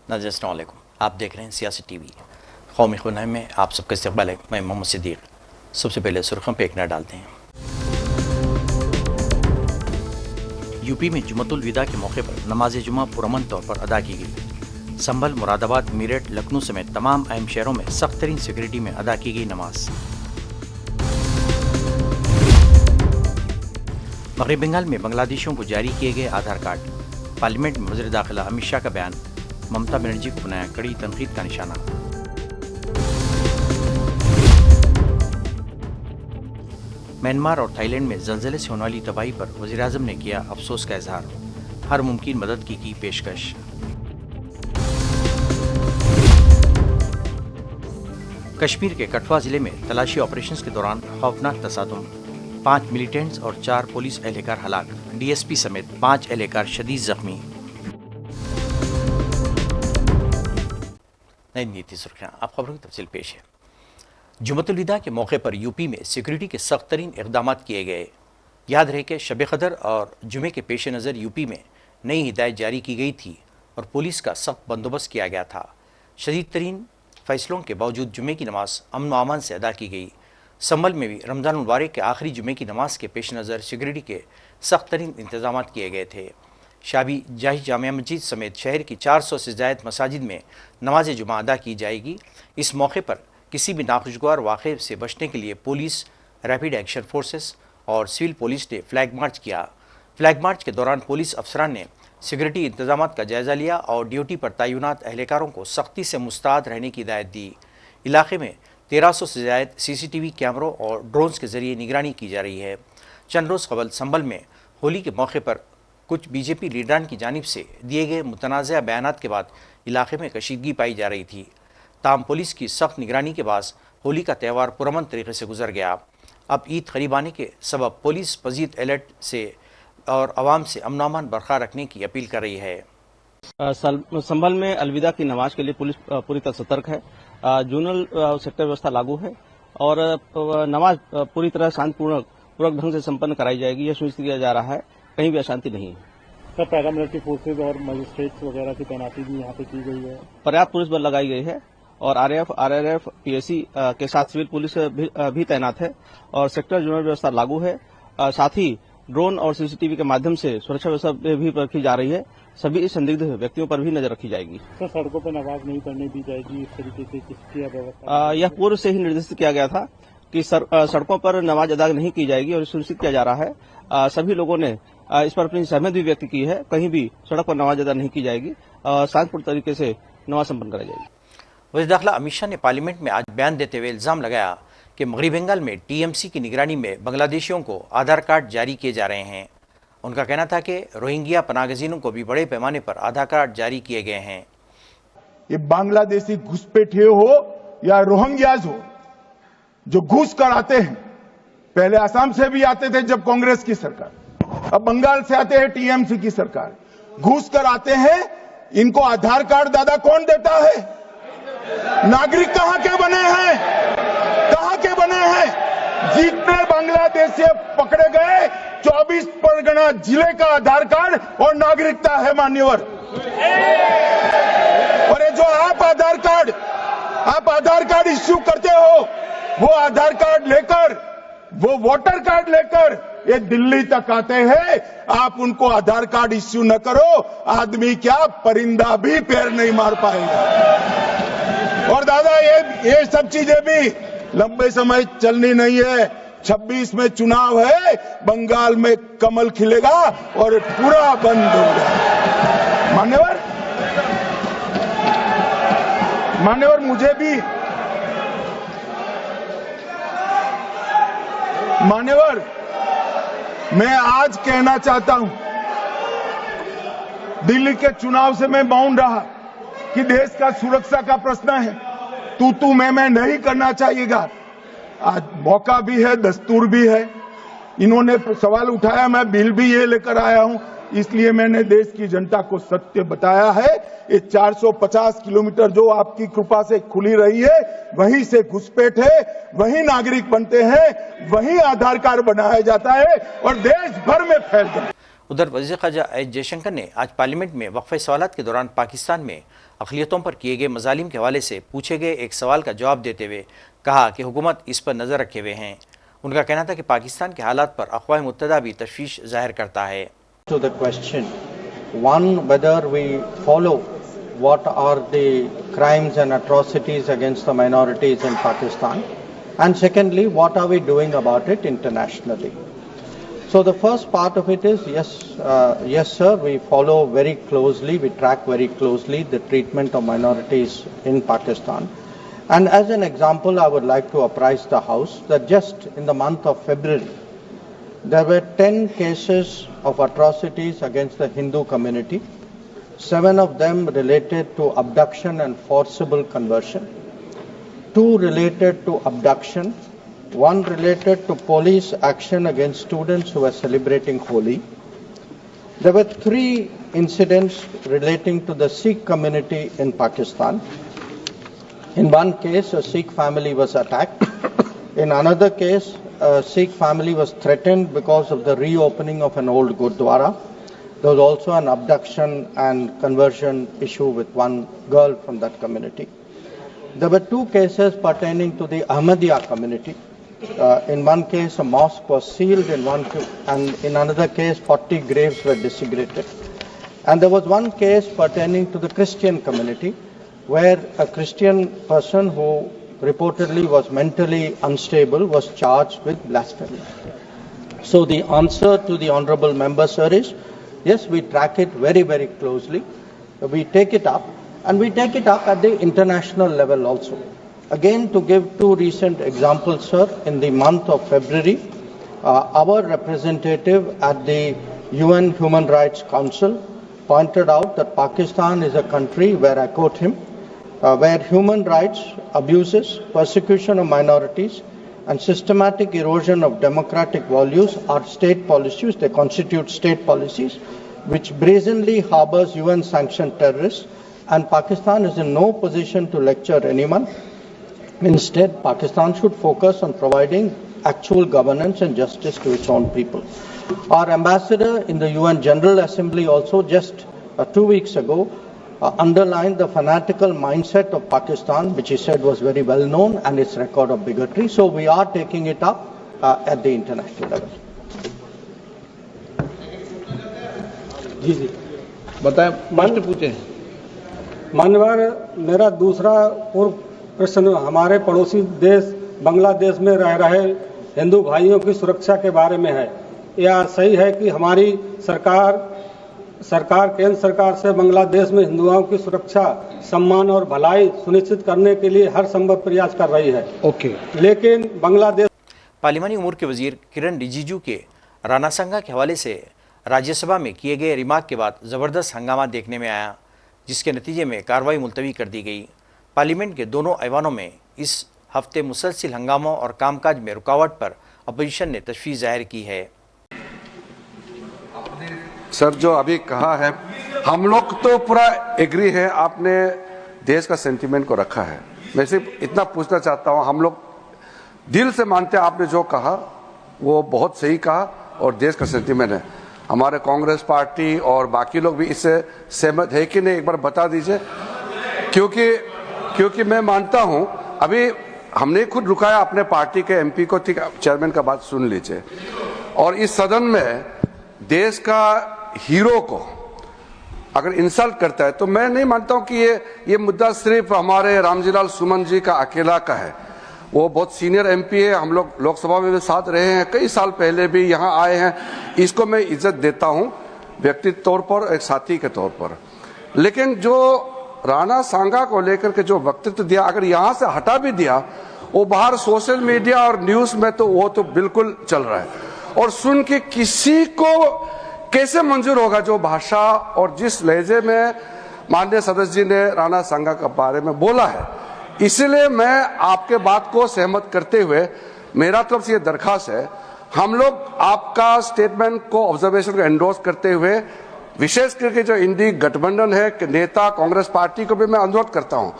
नाज़रीन अस्सलाम वालेकुम, आप देख रहे हैं सियासी टीवी। कौमी खुनाई में आप सबका इस्तकबाल है। मैं मोहम्मद सिद्दीक। सबसे पहले सुर्खियों पे एक नज़र डालते हैं। यूपी में जुमतुल विदा के मौके पर नमाज जुमा पुरअमन तौर पर अदा की गई। संभल, मुरादाबाद, मेरठ, लखनऊ समेत तमाम अहम शहरों में सख्त तरीन सिक्योरिटी में अदा की गई नमाज। मगरबी बंगाल में बांग्लादेशियों को जारी किए गए आधार कार्ड। पार्लियामेंट में वज़ीर दाखिला अमित शाह का बयान, ममता बनर्जी को बनाया कड़ी तनकीद का निशाना। म्यांमार और थाईलैंड में ज़लज़ले से होने वाली तबाही पर वज़ीर-ए-आज़म ने किया अफसोस का इजहार, हर मुमकिन मदद की पेशकश। कश्मीर के कठुआ जिले में तलाशी ऑपरेशंस के दौरान खौफनाक तसादुम, 5 मिलिटेंट्स और 4 पुलिस एहलकार हलाक, डीएसपी समेत 5 एहलकार शदीद जख्मी। नई नीति सुर्खियां, आप खबरों की तफसील पेश है। जुमतुल विदा के मौके पर यूपी में सिक्योरिटी के सख्त तरीन इक़दाम किए गए। याद रहे कि शब क़दर और जुमे के पेश नज़र यूपी में नई हिदायत जारी की गई थी और पुलिस का सख्त बंदोबस्त किया गया था। शदीद तरीन फैसलों के बावजूद जुमे की नमाज अमन व अमान से अदा की गई। संभल में भी रमज़ान मुबारक के आखिरी जुमे की नमाज के पेश नज़र सिक्योरिटी के सख्त तरीन इंतजाम किए गए थे। शाबी जाही जामिया मस्जिद समेत शहर की 400 से ज़ायद मसाजिद में नमाज जुमा अदा की जाएगी। इस मौके पर किसी भी नाखुशगवार वाक़े से बचने के लिए पुलिस, रैपिड एक्शन फोर्सेस और सिविल पुलिस ने फ्लैग मार्च किया। फ्लैग मार्च के दौरान पुलिस अफसरान ने सिक्योरिटी इंतजाम का जायज़ा लिया और ड्यूटी पर तैनात एहलकारों को सख्ती से मुस्तैद रहने की हिदायत दी। इलाके में 1300 से ज़ायद CCTV कैमरों और ड्रोन्स के जरिए निगरानी की जा रही है। चंद रोज़ कबल संभल में होली के मौके पर कुछ बीजेपी लीडरान की जानिब से दिए गए मुतनाज़ा बयानात के बाद इलाके में कशीदगी पाई जा रही थी। ताम पुलिस की सख्त निगरानी के बाद होली का त्यौहार पुरअमन तरीके से गुजर गया। अब ईद करीब आने के सबब पुलिस मज़ीद अलर्ट से और आवाम से अमन अमान बरकरार रखने की अपील कर रही है। संभल में अलविदा की नमाज के लिए पुलिस पूरी तरह सतर्क है। जोनल सेक्टर व्यवस्था लागू है और नमाज पूरी तरह शांतिपूर्वक ढंग से संपन्न कराई जाएगी। यह सुनिश्चित किया जा रहा है, कहीं भी अशांति नहीं है। सर, पैरामिलिट्री फोर्सेज और मजिस्ट्रेट्स वगैरह की तैनाती भी यहाँ पे की गई है। पर्याप्त पुलिस बल लगाई गई है और RAF, RRF, PSC के साथ सिविल पुलिस भी तैनात है और सेक्टर जोनल व्यवस्था लागू है। साथ ही ड्रोन और CCTV के माध्यम से सुरक्षा व्यवस्था भी रखी जा रही है। सभी संदिग्ध व्यक्तियों पर भी नजर रखी जाएगी। सर, सड़कों पर नमाज नहीं पढ़ने दी जाएगी, इस तरीके से किसकी व्यवस्था? यह पूर्व से ही निर्देशित किया गया था कि सड़कों पर नमाज अदा नहीं की जाएगी और सुनिश्चित किया जा रहा है। सभी लोगों ने इस पर अपनी सहमति भी व्यक्त की है, कहीं भी सड़क पर नमाज अदा नहीं की जाएगी, शांतिपूर्ण तरीके से नमाज संपन्न कराई जाएगी। वज़ीर दाखिला अमित शाह ने पार्लियामेंट में आज बयान देते हुए इल्ज़ाम लगाया कि मगरबी बंगाल में TMC की निगरानी में बांग्लादेशियों को आधार कार्ड जारी किए जा रहे हैं। उनका कहना था कि रोहिंग्या पनाहगज़ीनों को भी बड़े पैमाने पर आधार कार्ड जारी किए गए हैं। ये बांग्लादेशी घुसपैठिए हो या रोहिंग्याज हो जो घुस कर आते हैं, पहले असम से भी आते थे जब कांग्रेस की सरकार, अब बंगाल से आते हैं TMC की सरकार, घुस कर आते हैं। इनको आधार कार्ड दादा कौन देता है? नागरिक कहां के बने हैं? कहां के बने हैं? जितने बांग्लादेशी पकड़े गए 24 परगना जिले का आधार कार्ड और नागरिकता है मान्यवर। और ये जो आप आधार कार्ड इश्यू करते हो, वो आधार कार्ड लेकर, वो वोटर कार्ड लेकर ये दिल्ली तक आते हैं। आप उनको आधार कार्ड इश्यू न करो, आदमी क्या परिंदा भी पैर नहीं मार पाएगा। और दादा ये सब चीजें भी लंबे समय चलनी नहीं है। 26 में चुनाव है, बंगाल में कमल खिलेगा और पूरा बंद होगा। मान्यवर मुझे भी मैं आज कहना चाहता हूं, दिल्ली के चुनाव से मैं मौन रहा कि देश का सुरक्षा का प्रश्न है, तू मैं नहीं करना चाहिएगा। आज मौका भी है, दस्तूर भी है। इन्होंने सवाल उठाया, मैं बिल भी ये लेकर आया हूं, इसलिए मैंने देश की जनता को सत्य बताया है। ये 450 किलोमीटर जो आपकी कृपा से खुली रही है, वहीं से घुसपैठ है, वहीं नागरिक बनते हैं, वहीं आधार कार्ड बनाया जाता है और देश भर में फैल जाता है। उधर वज़ीर ख़ारजा एस जयशंकर ने आज पार्लियामेंट में वक्फ़े सवालात के दौरान पाकिस्तान में अक़लियतों पर किए गए मज़ालिम के हवाले से पूछे गए एक सवाल का जवाब देते हुए कहा कि हुकूमत इस पर नज़र रखे हुए हैं। उनका कहना था कि पाकिस्तान के हालात पर अक़वाम मुत्तहिदा भी तशवीश ज़ाहिर करता है। To the question, one, whether we follow what are the crimes and atrocities against the minorities in Pakistan, and secondly, what are we doing about it internationally? So the first part of it is yes sir, we follow very closely, we track very closely the treatment of minorities in Pakistan. And as an example, I would like to apprise the House that just in the month of February, there were 10 cases of atrocities against the Hindu community, 7 of them related to abduction and forcible conversion, 2 related to abduction, 1 related to police action against students who were celebrating Holi. There were 3 incidents relating to the Sikh community in Pakistan. In one case, a Sikh family was attacked. In another case, a Sikh family was threatened because of the reopening of an old Gurdwara. There was also an abduction and conversion issue with one girl from that community. There were 2 cases pertaining to the Ahmadiyya community. In one case, a mosque was sealed, and in another case, 40 graves were desecrated. And there was one case pertaining to the Christian community, where a Christian person who reportedly was mentally unstable was charged with blasphemy. So the answer to the honourable member, sir, is yes, we track it very, very closely. We take it up, and we take it up at the international level also. Again, to give 2 recent examples, sir, in the month of February, our representative at the UN Human Rights Council pointed out that Pakistan is a country where, I quote him, where human rights abuses, persecution of minorities, and systematic erosion of democratic values are state policies. They constitute state policies which brazenly harbors UN-sanctioned terrorists, and Pakistan is in no position to lecture anyone. Instead, Pakistan should focus on providing actual governance and justice to its own people. Our ambassador in the UN General Assembly also just 2 weeks ago underlined the fanatical mindset of Pakistan, which he said was very well known, and its record of bigotry. So we are taking it up at the international level. जी जी बताएं, master पूछे। माननीय, मेरा दूसरा पूर्व प्रश्न हमारे पड़ोसी देश बांग्लादेश में रह रहे हिंदू भाइयों की सुरक्षा के बारे में है। यह सही है कि हमारी सरकार केंद्र सरकार से बांग्लादेश में हिंदुओं की सुरक्षा, सम्मान और भलाई सुनिश्चित करने के लिए हर संभव प्रयास कर रही है। ओके। लेकिन बांग्लादेश पार्लिमानी उमूर के वजीर किरण रिजिजू के राणा संगा के हवाले से राज्यसभा में किए गए रिमार्क के बाद ज़बरदस्त हंगामा देखने में आया, जिसके नतीजे में कार्रवाई मुलतवी कर दी गई। पार्लियामेंट के दोनों ऐवानों में इस हफ्ते मुसलसिल हंगामों और कामकाज में रुकावट पर अपोजिशन ने तशवीश जाहिर की है। सर, जो अभी कहा है, हम लोग तो पूरा एग्री है, आपने देश का सेंटीमेंट को रखा है। मैं सिर्फ इतना पूछना चाहता हूं, हम लोग दिल से मानते हैं आपने जो कहा वो बहुत सही कहा और देश का सेंटीमेंट है। हमारे कांग्रेस पार्टी और बाकी लोग भी इससे सहमत है कि नहीं, एक बार बता दीजिए। क्योंकि मैं मानता हूं, अभी हमने खुद रुकाया अपने पार्टी के एमपी को, ठीक, चेयरमैन का बात सुन लीजिए। और इस सदन में देश का हीरो को अगर इंसल्ट करता है तो मैं नहीं मानता हूं कि ये मुद्दा सिर्फ हमारे रामजीलाल सुमन जी का अकेला का है। वो बहुत सीनियर एमपी है, हम लोग लोकसभा में भी साथ रहे हैं, कई साल पहले भी यहाँ आए हैं। इसको मैं इज्जत देता हूं व्यक्तिगत तौर पर, एक साथी के तौर पर। लेकिन जो राणा सांगा को लेकर के जो वक्तव्य दिया, अगर यहाँ से हटा भी दिया, वो बाहर सोशल मीडिया और न्यूज में तो वो तो बिल्कुल चल रहा है। और सुन के किसी को कैसे मंजूर होगा जो भाषा और जिस लहजे में माननीय सदस्य जी ने राणा सांगा के बारे में बोला है। इसलिए मैं आपके बात को सहमत करते हुए मेरा तरफ से ये दरखास्त है, हम लोग आपका स्टेटमेंट को, ऑब्जर्वेशन को एंडोर्स करते हुए, विशेष करके जो इंडी गठबंधन है कि नेता कांग्रेस पार्टी को भी मैं अनुरोध करता हूं,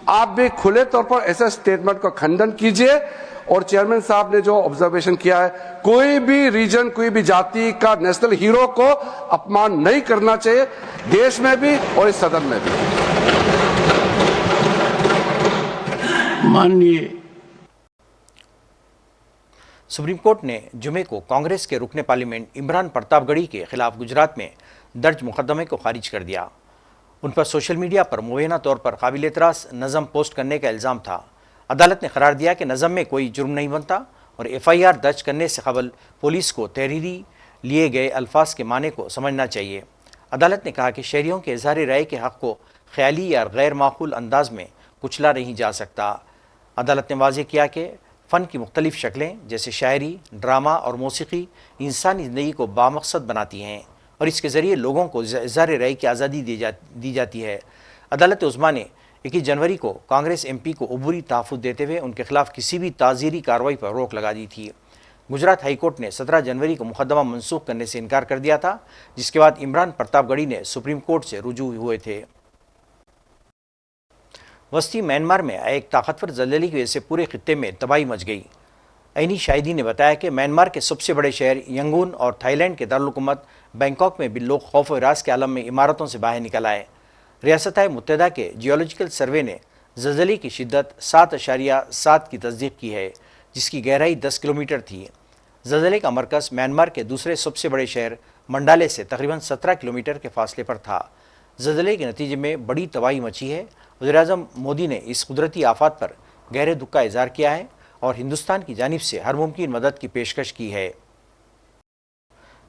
आप भी खुले तौर पर ऐसे स्टेटमेंट का खंडन कीजिए और चेयरमैन साहब ने जो ऑब्जर्वेशन किया है, कोई भी रीजन, कोई भी जाति का नेशनल हीरो को अपमान नहीं करना चाहिए, देश में भी और इस सदन में भी। माननीय सुप्रीम कोर्ट ने जुमे को कांग्रेस के रुकने पार्लियामेंट इमरान प्रतापगढ़ी के खिलाफ गुजरात में दर्ज मुकदमे को खारिज कर दिया। उन पर सोशल मीडिया पर मुबैना तौर पर काबिल एतराज़ नज़म पोस्ट करने का इल्ज़ाम था। अदालत ने करार दिया कि नज़म में कोई जुर्म नहीं बनता और FIR दर्ज करने से कबल पुलिस को तहरीरी लिए गए अल्फाज के माने को समझना चाहिए। अदालत ने कहा कि शहरियों के इज़हार राय के हक़ को ख्याली या गैर माकूल अंदाज में कुचला नहीं जा सकता। अदालत ने वाज़ेह किया कि फ़न की मुख्तलिफ़ शक्लें जैसे शायरी, ड्रामा और मौसीकी इंसानी ज़िंदगी को बामकसद बनाती हैं और इसके ज़रिए लोगों को इज़हार राय की आज़ादी दी जाती है। अदालत उज़्मा ने 21 जनवरी को कांग्रेस MP को अबूरी तहफ़्फ़ुज़ देते हुए उनके खिलाफ किसी भी ताज़ीरी कार्रवाई पर रोक लगा दी थी। गुजरात हाई कोर्ट ने 17 जनवरी को मुकदमा मनसूख करने से इनकार कर दिया था, जिसके बाद इमरान प्रतापगढ़ी ने सुप्रीम कोर्ट से रुजू हुए थे। वस्ती म्यांमार में एक ताकतवर ज़लज़ले की वजह से पूरे खित्ते में तबाही मच गई। ऐनी शाहिदी ने बताया कि म्यांमार के सबसे बड़े शहर यंगून और थाईलैंड के दारुल-हुकूमत बैंकॉक में भी लोग खौफ और हिरास के आलम में इमारतों से बाहर निकल आए। रियासत मुत्तहिदा के जियोलॉजिकल सर्वे ने ज़लज़ले की शिद्दत 7.7 की तस्दीक की है, जिसकी गहराई 10 किलोमीटर थी। ज़लज़ले का मरकज़ म्यांमार के दूसरे सबसे बड़े शहर मंडाले से तकरीबन 17 किलोमीटर के फासले पर था। ज़लज़ले के नतीजे में बड़ी तबाही मची है। वज़ीर-ए-आज़म मोदी ने इस कुदरती आफत पर गहरे दुख का इज़हार किया है और हिंदुस्तान की जानिब से हर मुमकिन मदद की पेशकश की है।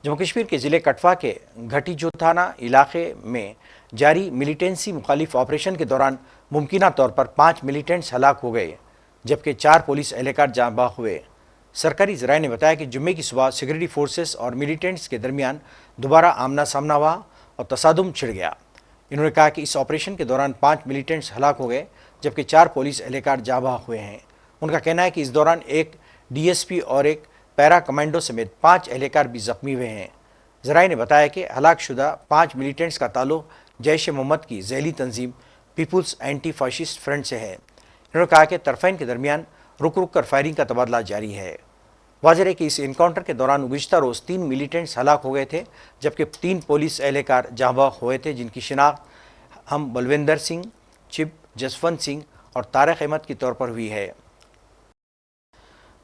जम्मू कश्मीर के ज़िले कठवा के घटीजो थाना इलाके में जारी मिलिटेंसी मुखालिफ ऑपरेशन के दौरान मुमकिना तौर पर 5 मिलिटेंट्स हलाक हो गए, जबकि 4 पुलिस एहलकार जाँ बाग हुए। सरकारी ज़राए ने बताया कि जुम्मे की सुबह सिक्योरिटी फोर्सेस और मिलिटेंट्स के दरमियान दोबारा आमना सामना हुआ और तसादुम छिड़ गया। इन्होंने कहा कि इस ऑपरेशन के दौरान 5 मिलिटेंट्स हलाक हो गए, जबकि 4 पुलिस एहलकार जाँ बाग हुए हैं। उनका कहना है कि इस दौरान एक DSP और एक पैरा कमांडो समेत 5 एहलकार भी जख्मी हुए हैं। ज़राए ने बताया कि हलाकशुदा 5 मिलिटेंट्स का ताल्लुक जैश-ए-मोहम्मद की ज़ैली तंजीम पीपुल्स एंटी फाशिस्ट फ्रंट से है। इन्होंने कहा कि तरफ़ैन के दरमियान रुक रुक कर फायरिंग का तबादला जारी है। वाज़ेह है कि इस इनकाउंटर के दौरान गुज़िश्ता रोज़ 3 मिलिटेंट्स हलाक हो गए थे, जबकि 3 पुलिस एहलकार जाँ बाग हुए थे, जिनकी शिनाख्त हम बलविंदर सिंह, चिप, जसवंत सिंह और तारिक अहमद के तौर पर हुई है।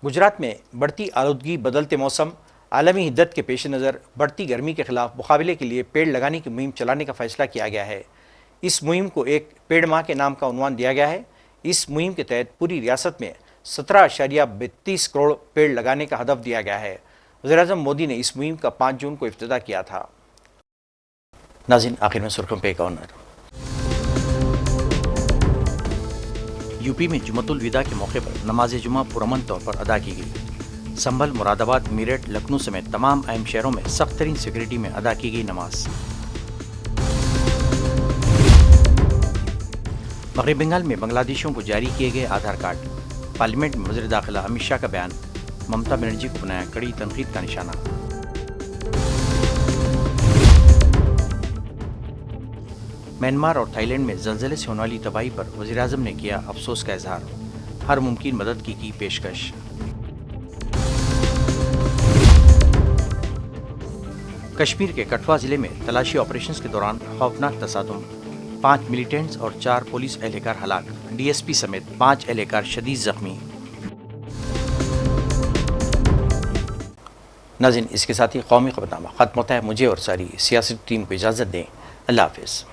गुजरात में बढ़ती आलूदगी, बदलते मौसम, आलमी हिद्दत के पेश नज़र बढ़ती गर्मी के खिलाफ मुकाबले के लिए पेड़ लगाने की मुहिम चलाने का फैसला किया गया है। इस मुहिम को एक पेड़ माह के नाम का उन्वान दिया गया है। इस मुहिम के तहत पूरी रियासत में 17.32 करोड़ पेड़ लगाने का हदफ दिया गया है। वज़ीर-ए-आज़म मोदी ने इस मुहिम का 5 जून को इफ्तिताह किया था। नाज़रीन, आखिर में सुर्खियों पे एक और नज़र। यूपी में जुमतुल विदा के मौके पर नमाज जुमा पुरअमन तौर पर अदा की गई। संभल, मुरादाबाद, मेरठ, लखनऊ समेत तमाम अहम शहरों में सख्त तरीन सिक्योरिटी में अदा की गई नमाज। मगरबी बंगाल में बांग्लादेशियों को जारी किए गए आधार कार्ड। पार्लियामेंट में वज़ीर दाखिला अमित शाह का बयान, ममता बनर्जी को बनाया कड़ी तनकीद का निशाना। म्यांमार और थाईलैंड में ज़लज़ले से होने वाली तबाही पर वज़ीर-ए-आज़म ने किया अफसोस का इजहार, हर मुमकिन मदद की पेशकश। कश्मीर के कठवा जिले में तलाशी ऑपरेशंस के दौरान खौफनाक तसादुम, 5 मिलिटेंट्स और 4 पुलिस एहलकार हलाक, DSP समेत 5 एहलकार शदीद जख्मी। नाज़रीन, इसके साथ ही कौमी खबरनामा खत्म होता है। मुझे और सारी सियासी टीम को इजाज़त दें। अल्लाह हाफ़िज़।